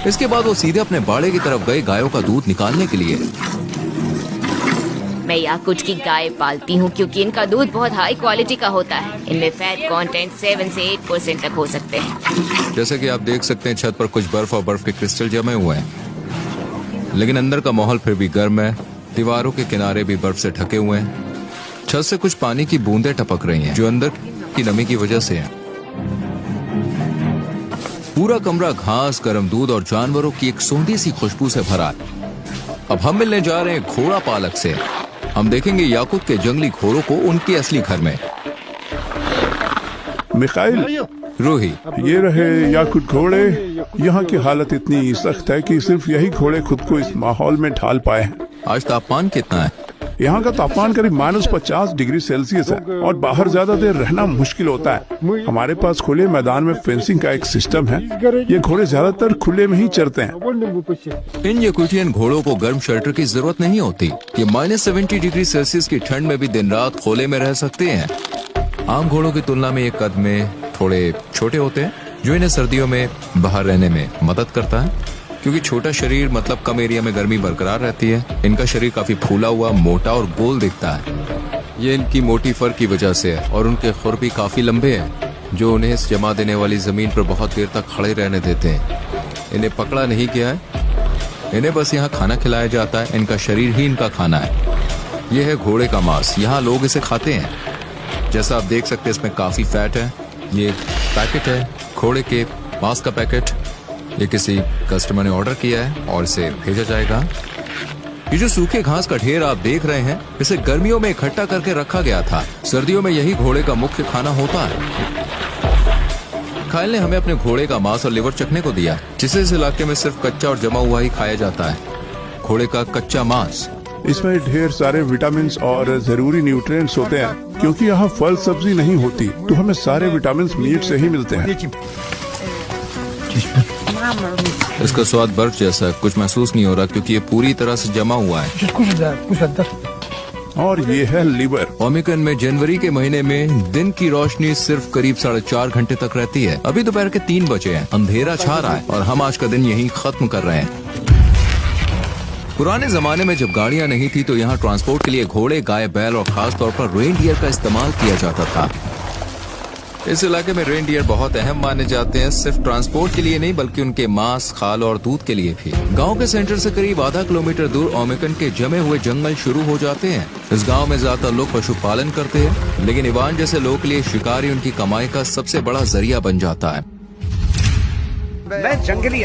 इसके बाद वो सीधे अपने बाड़े की तरफ गए गायों का दूध निकालने के लिए। मैं याकुट की गाय पालती हूँ क्योंकि इनका दूध बहुत हाई क्वालिटी का होता है। इनमें फैट कंटेंट 7 से 8% तक हो सकते हैं। जैसे कि आप देख सकते हैं छत पर कुछ बर्फ और बर्फ के क्रिस्टल जमे हुए हैं, लेकिन अंदर का माहौल फिर भी गर्म है। दीवारों के किनारे भी बर्फ से ढके हुए हैं। छत से कुछ पानी की बूंदें टपक रही हैं, जो अंदर की नमी की वजह से है। पूरा कमरा घास, गर्म दूध और जानवरों की एक सोंधी सी खुशबू से भरा है। अब हम मिलने जा रहे हैं घोड़ा पालक से। हम देखेंगे याकुत के जंगली घोड़ों को उनके असली घर में। मिखाइल, रूही, ये रहे याकुत घोड़े। यहाँ की हालत इतनी सख्त है कि सिर्फ यही घोड़े खुद को इस माहौल में ढाल पाए हैं। आज तापमान कितना है? यहाँ का तापमान करीब -50 डिग्री सेल्सियस है और बाहर ज्यादा देर रहना मुश्किल होता है। हमारे पास खुले मैदान में फेंसिंग का एक सिस्टम है। ये घोड़े ज्यादातर खुले में ही चरते हैं। इन याकुटियन घोड़ों को गर्म शेल्टर की जरूरत नहीं होती। ये -70 डिग्री सेल्सियस की ठंड में भी दिन रात खोले में रह सकते हैं। आम घोड़ों की तुलना में ये कद में थोड़े छोटे होते हैं, जो इन्हें सर्दियों में बाहर रहने में मदद करता है। क्योंकि छोटा शरीर मतलब कम एरिया में गर्मी बरकरार रहती है। इनका शरीर काफी फूला हुआ, मोटा और गोल दिखता है। ये इनकी मोटी फर की वजह से है और उनके खुर भी काफी लंबे हैं, जो उन्हें इस जमा देने वाली जमीन पर बहुत देर तक खड़े रहने देते हैं। इन्हें पकड़ा नहीं गया है, इन्हें बस यहाँ खाना खिलाया जाता है। इनका शरीर ही इनका खाना है। यह है घोड़े का मांस। यहाँ लोग इसे खाते हैं। जैसा आप देख सकते हैं इसमें काफी फैट है। ये पैकेट है घोड़े के मांस का पैकेट। ये किसी कस्टमर ने ऑर्डर किया है और इसे भेजा जाएगा। ये जो सूखे घास का ढेर आप देख रहे हैं, इसे गर्मियों में इकट्ठा करके रखा गया था। सर्दियों में यही घोड़े का मुख्य खाना होता है। खाइल ने हमें अपने घोड़े का मांस और लिवर चखने को दिया, जिसे इस इलाके में सिर्फ कच्चा और जमा हुआ ही खाया जाता है। घोड़े का कच्चा मांस। इसमें ढेर सारे विटामिन और जरूरी न्यूट्रिएंट्स होते हैं। क्योंकि यहाँ फल सब्जी नहीं होती, तो हमें सारे विटामिन मीट से ही मिलते हैं। इसका स्वाद बर्फ जैसा है, कुछ महसूस नहीं हो रहा क्योंकि ये पूरी तरह से जमा हुआ है। और ये है लिवर। ओमिक्रॉन में जनवरी के महीने में दिन की रोशनी सिर्फ करीब 4.5 घंटे तक रहती है। अभी दोपहर के 3 बजे हैं, अंधेरा छा रहा है और हम आज का दिन यहीं खत्म कर रहे हैं। पुराने जमाने में जब गाड़ियां नहीं थी तो यहाँ ट्रांसपोर्ट के लिए घोड़े, गाय, बैल और खास तौर पर रेनडियर का इस्तेमाल किया जाता था। इस इलाके में रेनडियर बहुत अहम माने जाते हैं, सिर्फ ट्रांसपोर्ट के लिए नहीं बल्कि उनके मांस, खाल और दूध के लिए भी। गांव के सेंटर से करीब आधा किलोमीटर दूर ओमिक्रॉन के जमे हुए जंगल शुरू हो जाते हैं। इस गांव में ज्यादातर लोग पशुपालन करते हैं, लेकिन इवान जैसे लोगों के लिए शिकारी उनकी कमाई का सबसे बड़ा जरिया बन जाता है। मैं जंगली